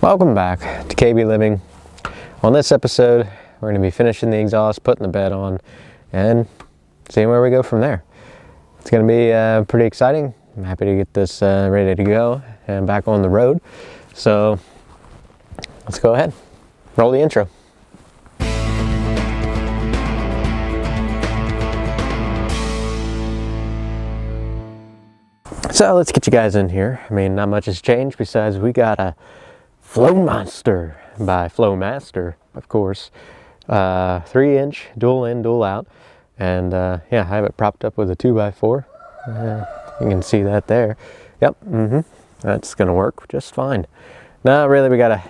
Welcome back to KB Living. On this episode, we're going to be finishing the exhaust, putting the bed on, and seeing where we go from there. It's going to be pretty exciting. I'm happy to get this ready to go and back on the road. So let's go ahead, roll the intro. So let's get you guys in here. I mean, not much has changed besides we got a Flowmaster by Flowmaster, of course. 3-inch dual in, dual out. And yeah, I have it propped up with a 2x4. You can see that there. Yep, that's gonna work just fine. Now really I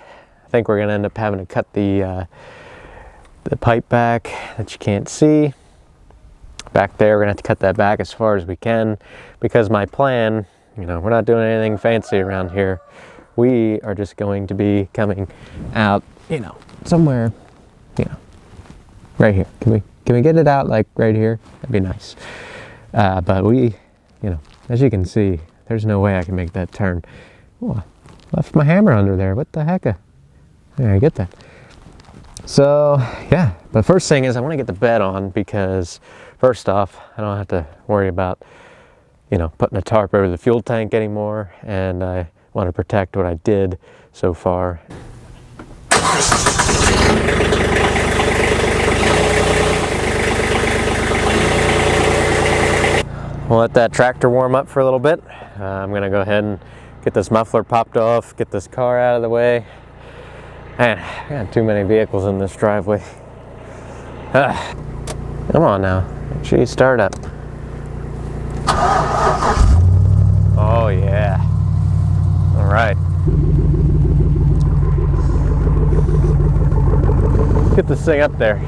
think we're gonna end up having to cut the pipe back that you can't see. Back there, we're gonna have to cut that back as far as we can, because my plan, you know, we're not doing anything fancy around here. We are just going to be coming out, you know, somewhere, you know, right here. Can we get it out like right here? That'd be nice. But we, you know, as you can see, there's no way I can make that turn. Oh, I left my hammer under there. What the heck? There, I get that. So yeah, but first thing is I want to get the bed on, because first off, I don't have to worry about, you know, putting a tarp over the fuel tank anymore, and I want to protect what I did so far. We'll let that tractor warm up for a little bit. I'm going to go ahead and get this muffler popped off, get this car out of the way. Man, I got too many vehicles in this driveway. Come on now, make sure you start up. Oh yeah. All right. Get this thing up there.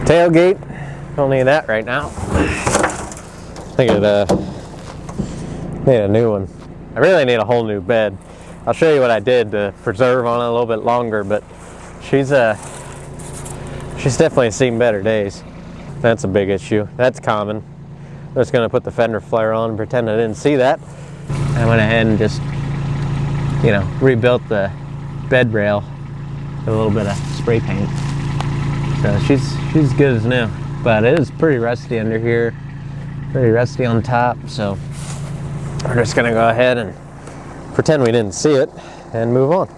Tailgate, don't need that right now. I think it need a new one. I really need a whole new bed. I'll show you what I did to preserve on it a little bit longer, but she's definitely seen better days. That's a big issue. That's common. I'm just gonna put the fender flare on and pretend I didn't see that. I went ahead and just, you know, rebuilt the bed rail with a little bit of spray paint. So she's good as new, but it is pretty rusty under here, pretty rusty on top, so we're just gonna go ahead and pretend we didn't see it and move on.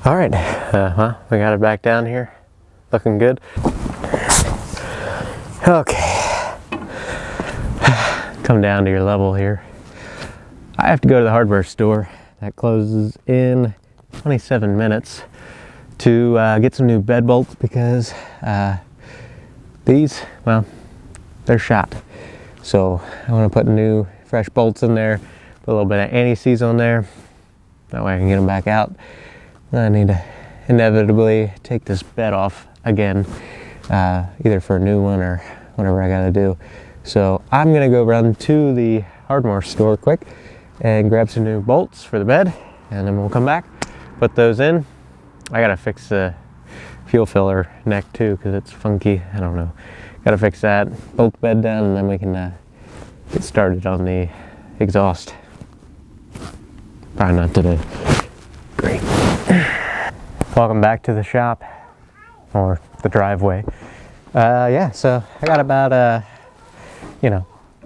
All right, well, we got it back down here, looking good. Okay, come down to your level here. I have to go to the hardware store. That closes in 27 minutes to get some new bed bolts, because these, well, they're shot. So I want to put new fresh bolts in there, put a little bit of anti-seize on there. That way I can get them back out. I need to inevitably take this bed off again, either for a new one or whatever I gotta do. So I'm gonna go run to the hardware store quick and grab some new bolts for the bed, and then we'll come back, put those in. I gotta fix the fuel filler neck too, because it's funky. I don't know. Gotta fix that, bolt the bed down, and then we can get started on the exhaust. Probably not today. Great. Welcome back to the shop, or the driveway. Yeah, so I got about,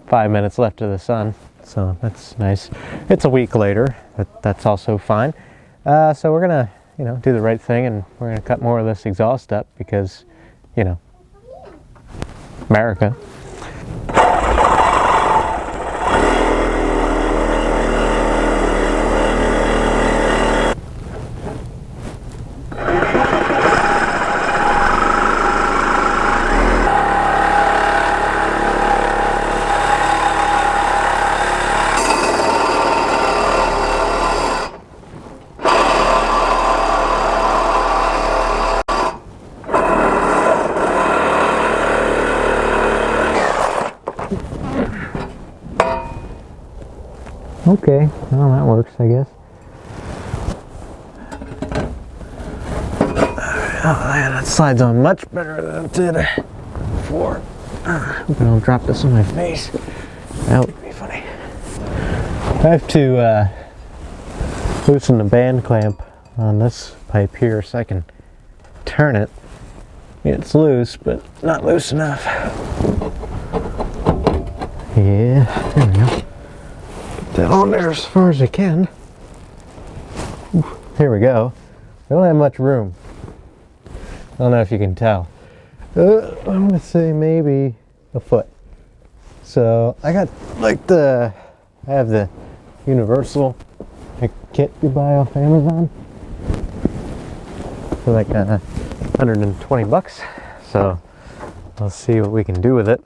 5 minutes left of the sun. So that's nice. It's a week later, but that's also fine. So we're gonna, do the right thing, and we're gonna cut more of this exhaust up because, America. Okay, well that works, I guess. Oh man, that slides on much better than it did before. Hope I don't drop this on my face. That would be funny. I have to loosen the band clamp on this pipe here so I can turn it. It's loose, but not loose enough. Yeah, there we go. That on there as far as I can. Here we go. We don't have much room. I don't know if you can tell. I'm gonna say maybe a foot. So I got I have the universal kit you buy off Amazon for like 120 bucks. So let's see what we can do with it.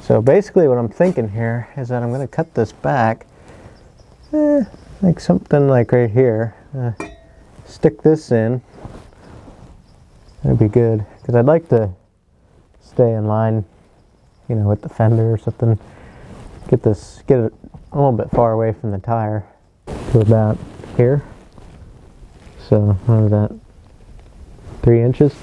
So basically what I'm thinking here is that I'm going to cut this back, like something like right here, stick this in, that'd be good, because I'd like to stay in line, with the fender or something, get it a little bit far away from the tire, to about here, so what is that, 3 inches?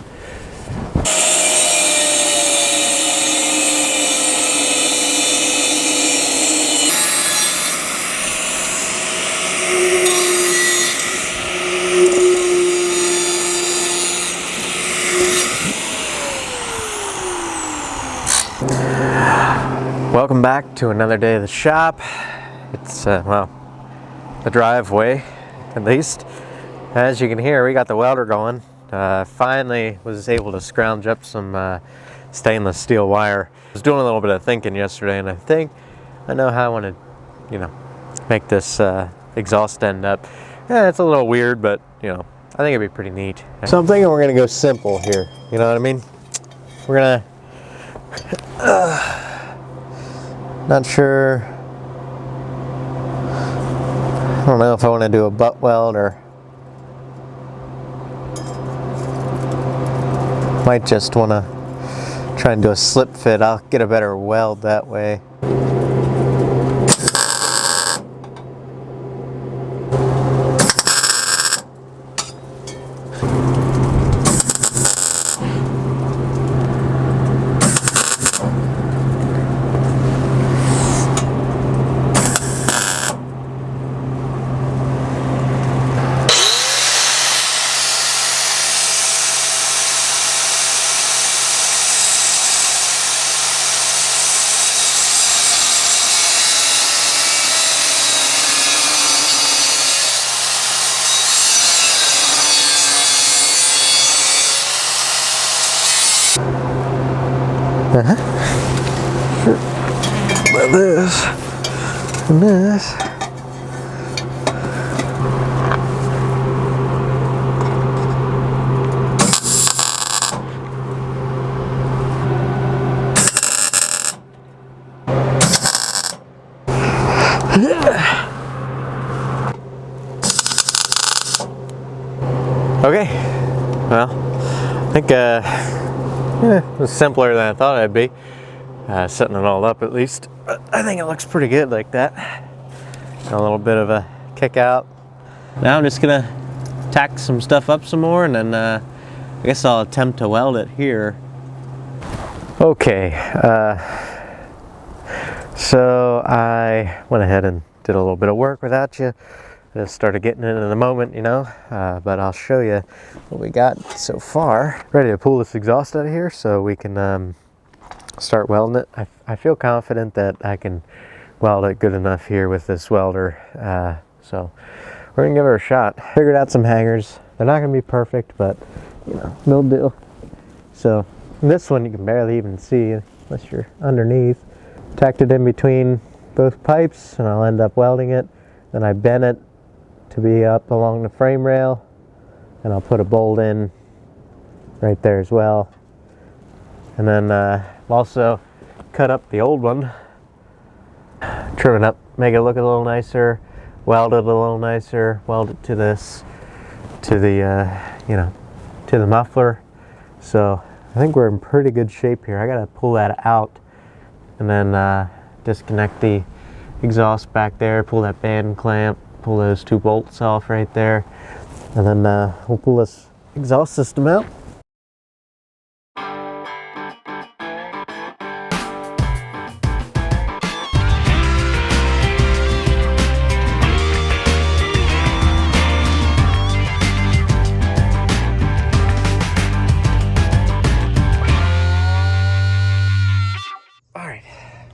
Welcome back to another day of the shop. It's, well, the driveway, at least. As you can hear, we got the welder going. Finally was able to scrounge up some stainless steel wire. I was doing a little bit of thinking yesterday, and I think I know how I want to, make this exhaust end up. Yeah, it's a little weird, but, I think it'd be pretty neat. So I'm thinking we're going to go simple here, you know what I mean? We're going to... Not sure. I don't know if I want to do a butt weld or might just want to try and do a slip fit. I'll get a better weld that way. Sure. Like this and this. Okay, well, I think it was simpler than I thought it'd be, setting it all up at least. But I think it looks pretty good like that. Got a little bit of a kick out. Now I'm just gonna tack some stuff up some more, and then I guess I'll attempt to weld it here. Okay, so I went ahead and did a little bit of work without you just started getting it in the moment, you know, but I'll show you what we got so far. Ready to pull this exhaust out of here so we can start welding it. I feel confident that I can weld it good enough here with this welder, so we're gonna give it a shot. Figured out some hangers. They're not gonna be perfect, but you know, no deal. So this one you can barely even see unless you're underneath. Tacked it in between both pipes and I'll end up welding it. Then I bent it to be up along the frame rail, and I'll put a bolt in right there as well. And then also cut up the old one, trim it up, make it look a little nicer, weld it a little nicer, weld it to this, to the you know, to the muffler. So I think we're in pretty good shape here. I gotta pull that out and then disconnect the exhaust back there, pull that band clamp, pull those 2 bolts off right there, and then we'll pull this exhaust system out.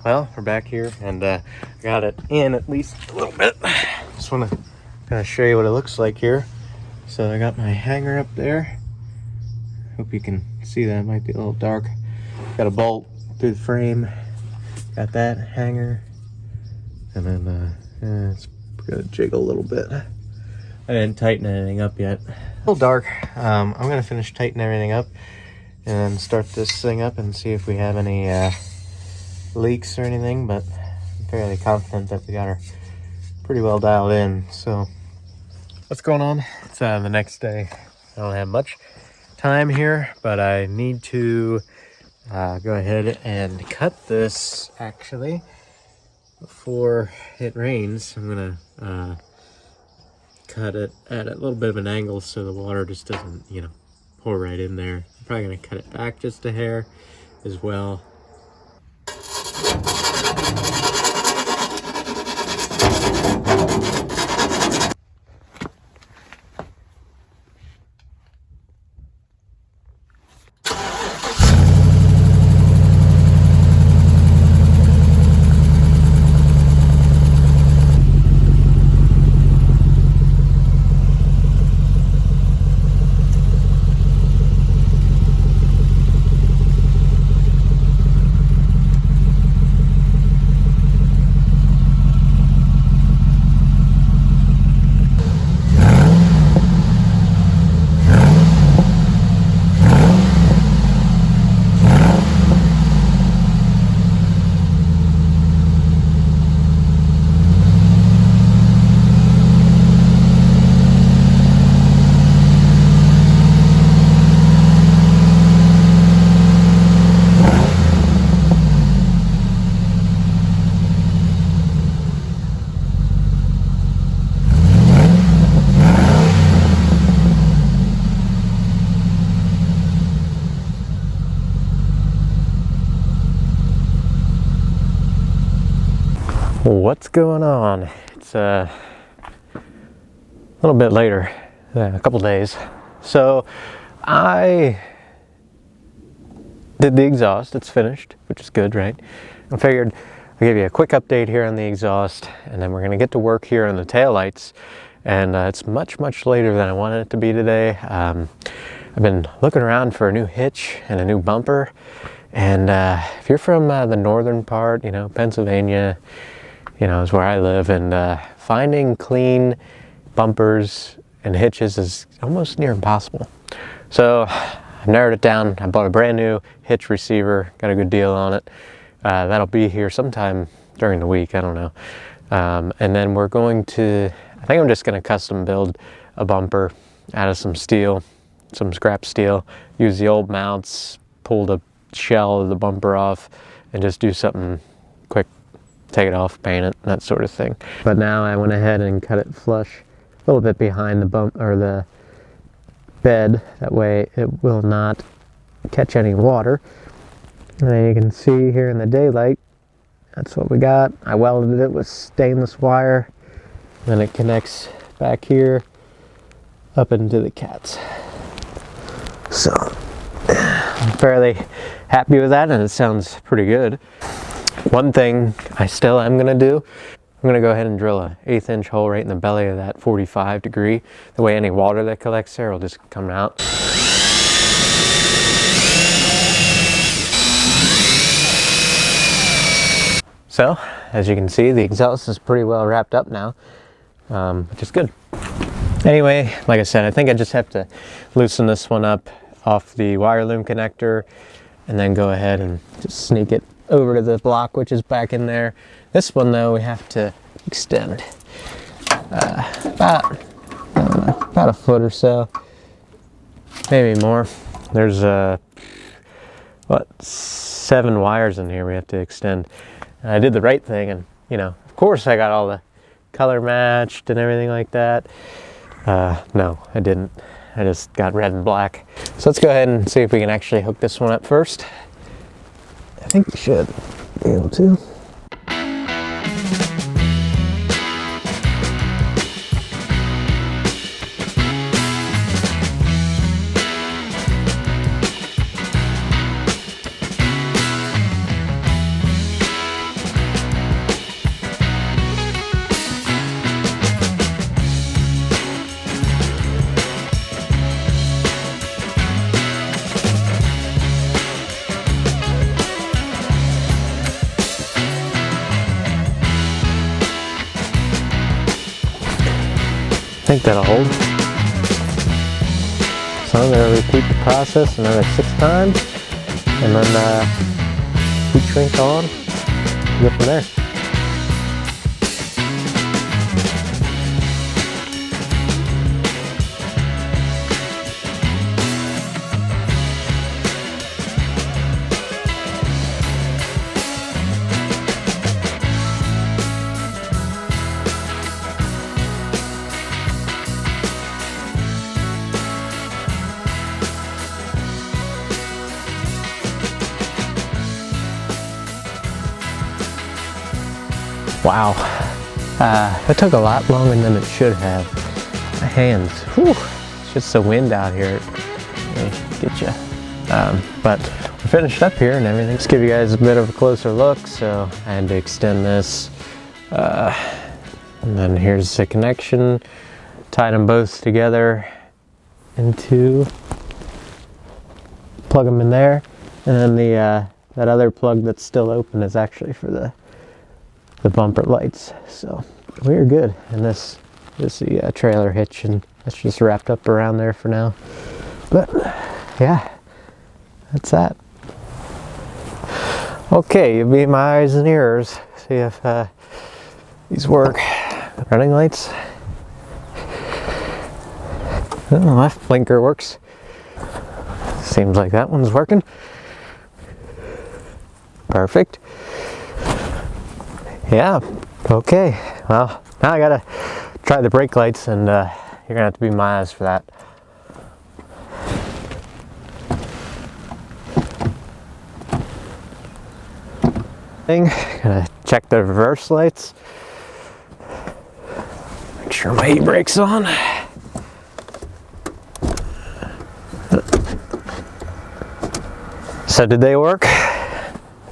Well, we're back here and got it in at least a little bit. Just want to kind of show you what it looks like here. So I got my hanger up there. Hope you can see that. It might be a little dark. Got a bolt through the frame. Got that hanger. And then it's gonna jiggle a little bit. I didn't tighten anything up yet. A little dark. I'm gonna finish tightening everything up and start this thing up and see if we have any leaks or anything, but I'm fairly confident that we got her pretty well dialed in. So what's going on? It's the next day. I don't have much time here, but I need to go ahead and cut this actually before it rains. I'm gonna cut it at a little bit of an angle so the water just doesn't, you know, pour right in there. I'm probably gonna cut it back just a hair as well. What's going on? It's a little bit later, a couple days. So I did the exhaust. It's finished, which is good, right? I figured I'll give you a quick update here on the exhaust, and then we're gonna get to work here on the taillights. And it's much later than I wanted it to be today. I've been looking around for a new hitch and a new bumper. And if you're from the northern part, you know, Pennsylvania, you know, is where I live, and finding clean bumpers and hitches is almost near impossible. So I've narrowed it down. I bought a brand new hitch receiver, got a good deal on it. That'll be here sometime during the week, I don't know. And then we're going to, I think I'm just going to custom build a bumper out of some steel, some scrap steel, use the old mounts, pull the shell of the bumper off, and just do something quick, take it off, paint it, that sort of thing. But now I went ahead and cut it flush a little bit behind the bump or the bed. That way it will not catch any water. And then you can see here in the daylight, that's what we got. I welded it with stainless wire. Then it connects back here up into the cats. So I'm fairly happy with that, and it sounds pretty good. One thing I still am gonna do, I'm gonna go ahead and drill a 1/8 inch hole right in the belly of that 45 degree. The way any water that collects there will just come out. So, as you can see, the exhaust is pretty well wrapped up now, which is good. Anyway, like I said, I think I just have to loosen this one up off the wire loom connector and then go ahead and just sneak it over to the block, which is back in there. This one though, we have to extend about a foot or so, maybe more. There's 7 wires in here we have to extend. And I did the right thing, and you know, of course I got all the color matched and everything like that. No, I didn't. I just got red and black. So let's go ahead and see if we can actually hook this one up first. I think we should be able to. I think that'll hold. So I'm going to repeat the process another 6 times, and then heat shrink on, go from there. Wow, that took a lot longer than it should have. My hands, whew, it's just the wind out here, it get you. But we're finished up here and everything. Let's give you guys a bit of a closer look. So I had to extend this, and then here's the connection. Tied them both together into, plug them in there, and then that other plug that's still open is actually for the bumper lights. So we're good. And this is the trailer hitch, and that's just wrapped up around there for now. But yeah, that's that. Okay, you'll be my eyes and ears. See if these work. Running lights. The left blinker works. Seems like that one's working. Perfect. Yeah, okay. Well, now I gotta try the brake lights, and you're gonna have to be my eyes for that. Gonna check the reverse lights. Make sure my e-brake's on. So did they work?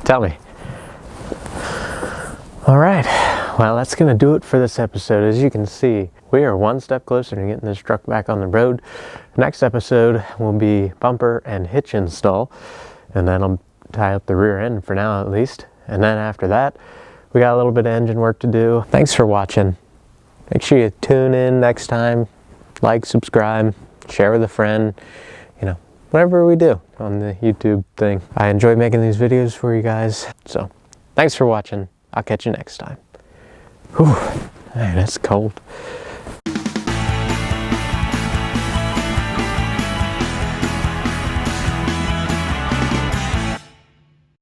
Tell me. All right, well, that's gonna do it for this episode. As you can see, we are one step closer to getting this truck back on the road. Next episode will be bumper and hitch install, and then I'll tie up the rear end for now at least. And then after that, we got a little bit of engine work to do. Thanks for watching. Make sure you tune in next time. Like, subscribe, share with a friend, you know, whatever we do on the YouTube thing. I enjoy making these videos for you guys. So thanks for watching. I'll catch you next time. Whew, man, that's cold.